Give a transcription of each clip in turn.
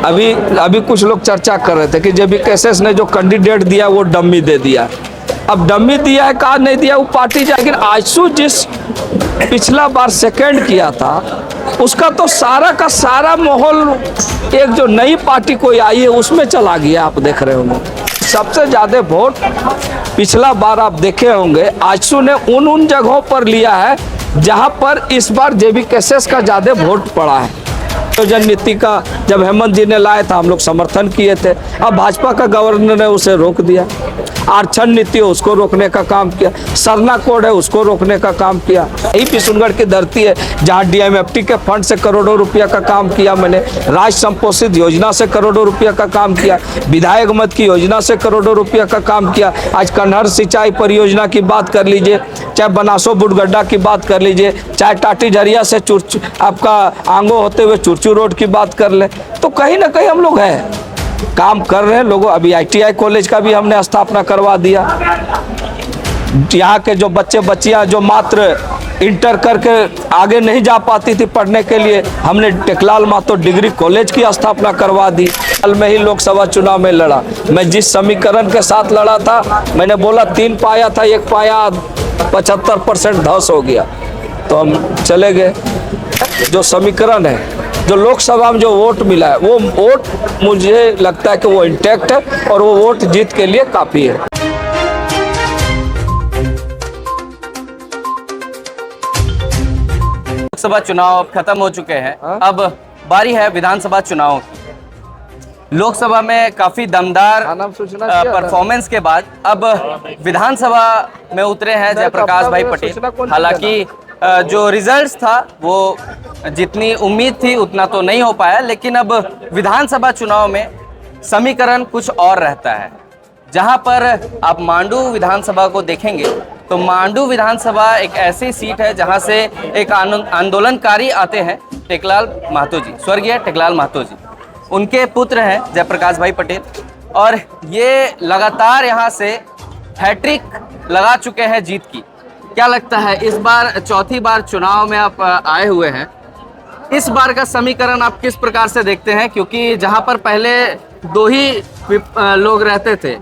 अभी अभी कुछ लोग चर्चा कर रहे थे कि जेबीकेएसएस ने जो कैंडिडेट दिया वो डम्मी दे दिया। अब डम्मी दिया है कहा नहीं दिया वो पार्टी जाए, लेकिन आजसू जिस पिछला बार सेकंड किया था उसका तो सारा का सारा माहौल एक जो नई पार्टी कोई आई है उसमें चला गया। आप देख रहे होंगे सबसे ज़्यादा वोट पिछला बार आप देखे होंगे आजसू ने उन जगहों पर लिया है जहां पर इस बार जेबीकेएसएस का ज़्यादा वोट पड़ा है। नियोजन नीति का जब हेमंत जी ने लाया था हम लोग समर्थन किए थे, अब भाजपा का गवर्नर ने उसे रोक दिया। आरक्षण नीति है उसको रोकने का काम किया, सरना कोड है उसको रोकने का काम किया। यही किशनगढ़ की धरती है जहां डीएमएफटी के फंड से करोड़ों रुपया का काम किया मैंने, राज संपोषित योजना से करोड़ों रुपया का काम किया, विधायक मत की योजना से करोड़ों रुपया का काम किया। आज कन्हर सिंचाई परियोजना की बात कर लीजिए, चाहे बनासो बुडगड्ढा की बात कर लीजिए, चाहे टाटी झरिया से आपका आंगो होते हुए चुरचू रोड की बात कर ले, तो कहीं ना कहीं हम लोग हैं काम कर रहे हैं। लोगों अभी आईटीआई कॉलेज का भी हमने स्थापना करवा दिया। यहाँ के जो बच्चे बच्चियाँ जो मात्र इंटर करके आगे नहीं जा पाती थी पढ़ने के लिए, हमने टेकलाल महतो डिग्री कॉलेज की स्थापना करवा दी। हाल में ही लोकसभा चुनाव में लड़ा, मैं जिस समीकरण के साथ लड़ा था मैंने बोला 3 पाया था, 1 पाया 75% धस हो गया, तो हम चले गए। जो समीकरण है जो लोकसभा में जो वोट मिला है वो वोट मुझे लगता है कि वो इंटैक्ट है और वो वोट जीत के लिए काफी है। लोकसभा चुनाव अब खत्म हो चुके हैं, अब बारी है विधानसभा चुनाव की। लोकसभा में काफी दमदार परफॉर्मेंस के बाद अब विधानसभा में उतरे हैं जयप्रकाश भाई पटेल। हालांकि जो रिजल्ट्स था वो जितनी उम्मीद थी उतना तो नहीं हो पाया, लेकिन अब विधानसभा चुनाव में समीकरण कुछ और रहता है। जहां पर आप मांडू विधानसभा को देखेंगे तो मांडू विधानसभा एक ऐसी सीट है जहां से एक आंदोलनकारी आते हैं टेकलाल महतो जी, स्वर्गीय टेकलाल महतो जी, उनके पुत्र हैं जयप्रकाश भाई पटेल, और ये लगातार यहाँ से हैट्रिक लगा चुके हैं जीत की। क्या लगता है इस बार चौथी बार चुनाव में आप आए हुए हैं, इस बार का समीकरण आप किस प्रकार से देखते हैं? क्योंकि जहां पर पहले 2 ही लोग रहते थे,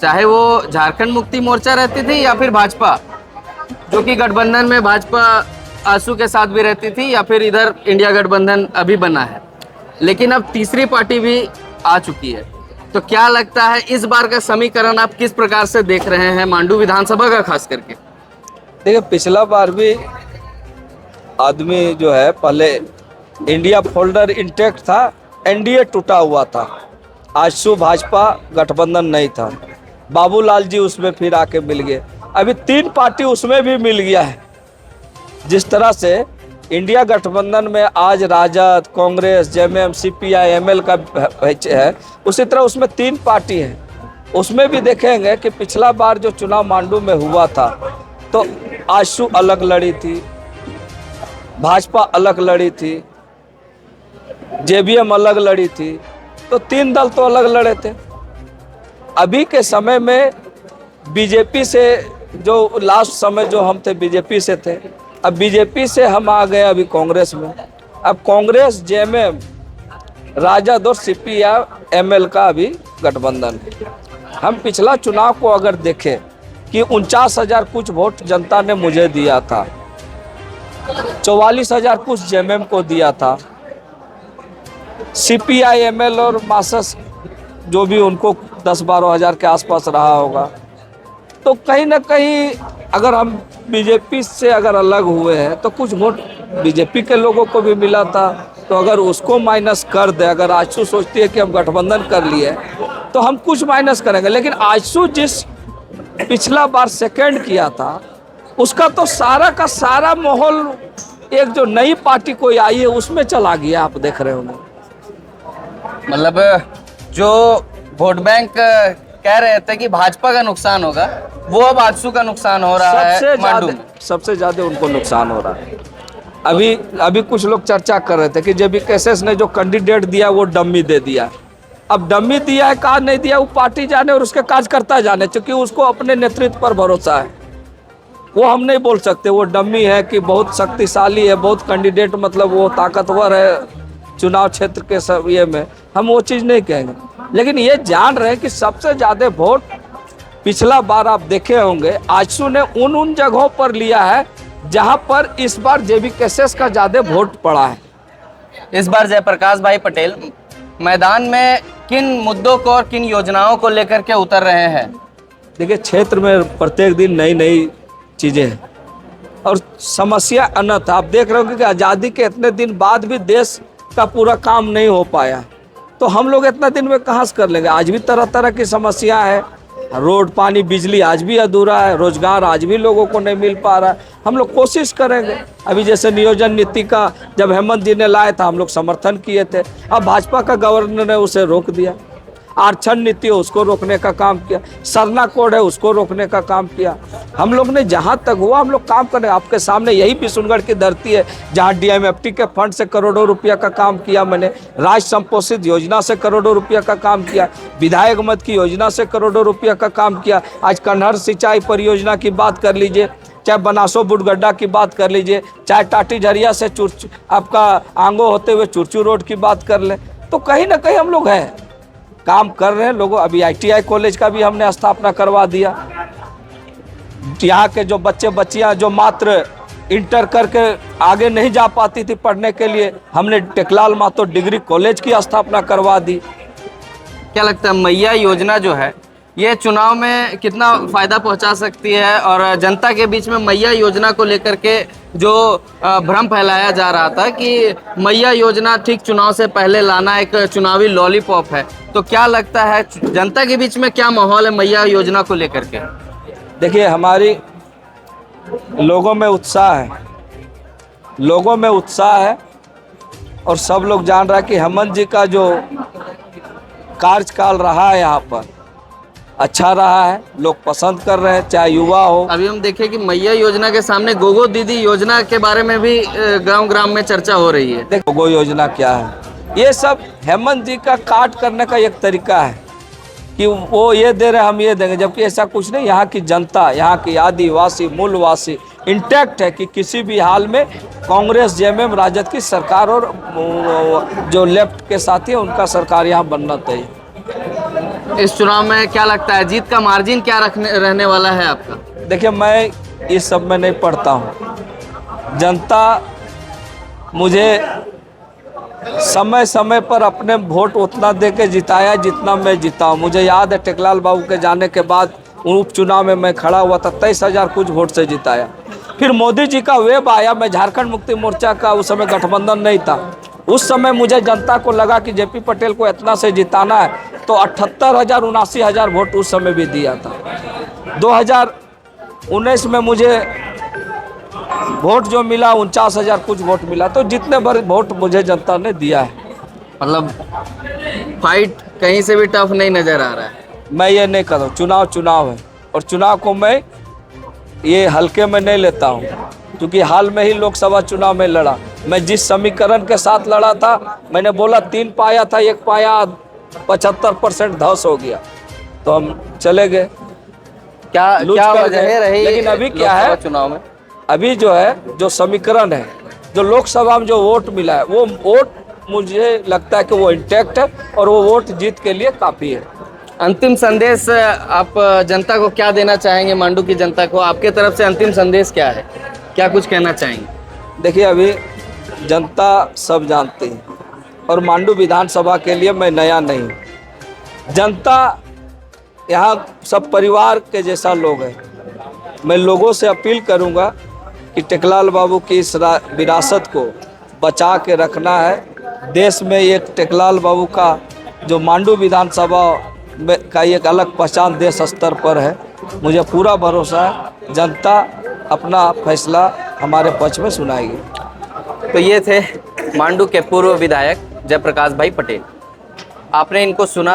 चाहे वो झारखंड मुक्ति मोर्चा रहती थी या फिर भाजपा, जो कि गठबंधन में भाजपा आजसू के साथ भी रहती थी, या फिर इधर इंडिया गठबंधन अभी बना है, लेकिन अब तीसरी पार्टी भी आ चुकी है। तो क्या लगता है इस बार का समीकरण आप किस प्रकार से देख रहे हैं मांडू विधानसभा का खास करके? देखिए पिछला बार भी आदमी जो है पहले इंडिया फोल्डर इंटैक्ट था, एनडीए टूटा हुआ था, आजसू भाजपा गठबंधन नहीं था, बाबूलाल जी उसमें फिर आके मिल गए, अभी 3 पार्टी उसमें भी मिल गया है। जिस तरह से इंडिया गठबंधन में आज Rajad, Congress, JMM, CPI, ML का है, उसी तरह उसमें 3 पार्टी है। उसमें भी देखेंगे कि पिछला बार जो चुनाव मांडू में हुआ था तो आजसू अलग लड़ी थी, भाजपा अलग लड़ी थी, जेबीएम अलग लड़ी थी, तो 3 दल तो अलग लड़े थे। अभी के समय में बीजेपी से जो लास्ट समय जो हम थे बीजेपी से थे, अब बीजेपी से हम आ गए अभी कांग्रेस में। अब कांग्रेस, जेएमएम, राजद और सीपीआई, एमएल का अभी गठबंधन है। हम पिछला चुनाव को अगर देखें कि 49,000 कुछ वोट जनता ने मुझे दिया था, 44,000 कुछ जेएमएम को दिया था, सीपीआई, एमएल और मार्क्सिस्ट जो भी उनको 10-12 हज़ार के आसपास रहा होगा। तो कहीं ना कहीं अगर हम बीजेपी से अगर अलग हुए हैं तो कुछ वोट बीजेपी के लोगों को भी मिला था, तो अगर उसको माइनस कर दे, अगर आजसू सोचती है कि हम गठबंधन कर लिए तो हम कुछ माइनस करेंगे, लेकिन आजसू जिस पिछला बार सेकंड किया था उसका तो सारा का सारा माहौल एक जो नई पार्टी कोई आई है उसमें चला गया। आप देख रहे होंगे मतलब जो वोट बैंक कह रहे थे कि भाजपा का नुकसान होगा, वो अब आजसू का नुकसान हो रहा है। सबसे ज्यादा उनको नुकसान हो रहा है। अभी कुछ लोग चर्चा कर रहे थे कि जेबीकेएसएस ने जो कैंडिडेट दिया वो डम्मी दे दिया। अब डम्मी दिया है कहा नहीं दिया वो पार्टी जाने और उसके कार्यकर्ता जाने, क्योंकि उसको अपने नेतृत्व पर भरोसा है। वो हम नहीं बोल सकते वो डम्मी है कि बहुत शक्तिशाली है, बहुत कैंडिडेट मतलब वो ताकतवर है, चुनाव क्षेत्र के सब ये में, हम वो चीज़ नहीं कहेंगे। लेकिन ये जान रहे हैं कि सबसे ज़्यादा वोट पिछला बार आप देखे होंगे आजसू ने उन जगहों पर लिया है जहां पर इस बार जेबी कैसेस का ज़्यादा वोट पड़ा है। इस बार जयप्रकाश भाई पटेल मैदान में किन मुद्दों को और किन योजनाओं को लेकर के उतर रहे हैं? देखिए, क्षेत्र में प्रत्येक दिन नई नई चीज़ें हैं और समस्या अनंत। आप देख रहे हो कि आज़ादी के इतने दिन बाद भी देश का पूरा काम नहीं हो पाया, तो हम लोग इतना दिन में कहाँ से कर लेंगे। आज भी तरह तरह की समस्या है, रोड, पानी, बिजली आज भी अधूरा है, रोजगार आज भी लोगों को नहीं मिल पा रहा है। हम लोग कोशिश करेंगे। अभी जैसे नियोजन नीति का जब हेमंत जी ने लाया था हम लोग समर्थन किए थे, अब भाजपा का गवर्नर ने उसे रोक दिया। आरक्षण नीति है उसको रोकने का काम किया, सरना कोड है उसको रोकने का काम किया। हम लोग ने जहाँ तक हुआ हम लोग काम करें। आपके सामने यही किशनगढ़ की धरती है जहाँ DMFT के फंड से करोड़ों रुपया का काम किया मैंने, राष्ट्र संपोषित योजना से करोड़ों रुपया का काम किया, विधायक मत की योजना से करोड़ों रुपया का काम किया। आज कन्हर सिंचाई परियोजना की बात कर लीजिए, चाहे बनासो बुडगड्ढा की बात कर लीजिए, चाहे टाटी झरिया से आपका आंगो होते हुए चुरचू रोड की बात कर लें, तो कहीं ना कहीं हम लोग हैं, काम कर रहे हैं लोगों। अभी ITI कॉलेज का भी हमने स्थापना करवा दिया। यहाँ के जो बच्चे बच्चियाँ जो मात्र इंटर करके आगे नहीं जा पाती थी पढ़ने के लिए, हमने टेकलाल मातो डिग्री कॉलेज की स्थापना करवा दी। क्या लगता है मैया योजना जो है ये चुनाव में कितना फायदा पहुंचा सकती है? और जनता के बीच में मैया योजना को लेकर के जो भ्रम फैलाया जा रहा था कि मैया योजना ठीक चुनाव से पहले लाना एक चुनावी लॉलीपॉप है, तो क्या लगता है जनता के बीच में क्या माहौल है मैया योजना को लेकर के? देखिए, हमारी लोगों में उत्साह है, लोगों में उत्साह है और सब लोग जान रहा है कि हेमंत जी का जो कार्यकाल रहा है यहाँ पर अच्छा रहा है, लोग पसंद कर रहे हैं, चाहे युवा हो। अभी हम देखें कि मैया योजना के सामने गोगो दीदी योजना के बारे में भी गांव में चर्चा हो रही है। देखो गोगो योजना क्या है, ये सब हेमंत जी का काट करने का एक तरीका है कि वो ये दे रहे हम ये देंगे, जबकि ऐसा कुछ नहीं। यहाँ की जनता, यहाँ की आदिवासी मूलवासी इंटैक्ट है कि किसी भी हाल में कांग्रेस JMM राजद की सरकार और जो लेफ्ट के साथी है उनका सरकार यहाँ बनना चाहिए। इस चुनाव में क्या लगता है जीत का मार्जिन क्या रहने वाला है आपका? देखिए, मैं इस सब में नहीं पढ़ता हूँ। जनता मुझे समय समय पर अपने वोट उतना दे के जिताया जितना मैं जीता हूँ। मुझे याद है टेकलाल बाबू के जाने के बाद उपचुनाव में मैं खड़ा हुआ था, 23,000 कुछ वोट से जिताया। फिर मोदी जी का वेब आया, मैं झारखंड मुक्ति मोर्चा का उस समय गठबंधन नहीं था, उस समय मुझे जनता को लगा कि JP पटेल को इतना से जिताना है, तो 78,000 79,000 वोट उस समय भी दिया था। 2019 में मुझे वोट जो मिला 49,000 कुछ वोट मिला, तो जितने भर वोट मुझे जनता ने दिया है। मतलब फाइट कहीं से भी टफ नहीं नजर आ रहा है। मैं ये नहीं कर रहा हूँ, चुनाव चुनाव है और चुनाव को मैं ये हल्के में नहीं लेता हूँ, क्योंकि हाल में ही लोकसभा चुनाव में लड़ा। मैं जिस समीकरण के साथ लड़ा था, मैंने बोला 3 पाया था, 1 पाया 75% धस हो गया, तो हम चले गए। क्या वजह रही? लेकिन अभी क्या है चुनाव में, अभी जो है जो समीकरण है, जो लोकसभा में जो वोट मिला है, वो वोट मुझे लगता है कि वो इंटैक्ट है और वो वोट जीत के लिए काफ़ी है। अंतिम संदेश आप जनता को क्या देना चाहेंगे? मांडू की जनता को आपके तरफ से अंतिम संदेश क्या है, क्या कुछ कहना चाहेंगे? देखिए, अभी जनता सब जानती है और मांडू विधानसभा के लिए मैं नया नहीं। जनता यहाँ सब परिवार के जैसा लोग हैं। मैं लोगों से अपील करूँगा कि टेकलाल बाबू की इस विरासत को बचा के रखना है। देश में एक टेकलाल बाबू का जो मांडू विधानसभा का एक अलग पहचान देश स्तर पर है। मुझे पूरा भरोसा है जनता अपना फैसला हमारे पक्ष में सुनाएगी। तो ये थे मांडू के पूर्व विधायक जयप्रकाश भाई पटेल। आपने इनको सुना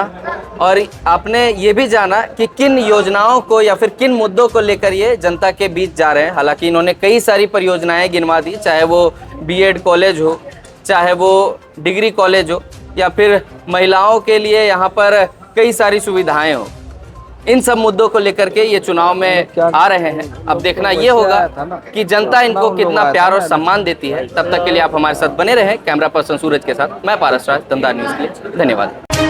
और आपने ये भी जाना कि किन योजनाओं को या फिर किन मुद्दों को लेकर ये जनता के बीच जा रहे हैं। हालांकि इन्होंने कई सारी परियोजनाएं गिनवा दी, चाहे वो B.Ed कॉलेज हो, चाहे वो डिग्री कॉलेज हो, या फिर महिलाओं के लिए यहाँ पर कई सारी सुविधाएं हो। इन सब मुद्दों को लेकर के ये चुनाव में आ रहे हैं। अब देखना ये होगा कि जनता इनको कितना प्यार और सम्मान देती है। तब तक के लिए आप हमारे साथ बने रहें। कैमरा पर्सन सूरज के साथ मैं पारस राज, दमदार न्यूज़ के लिए। धन्यवाद।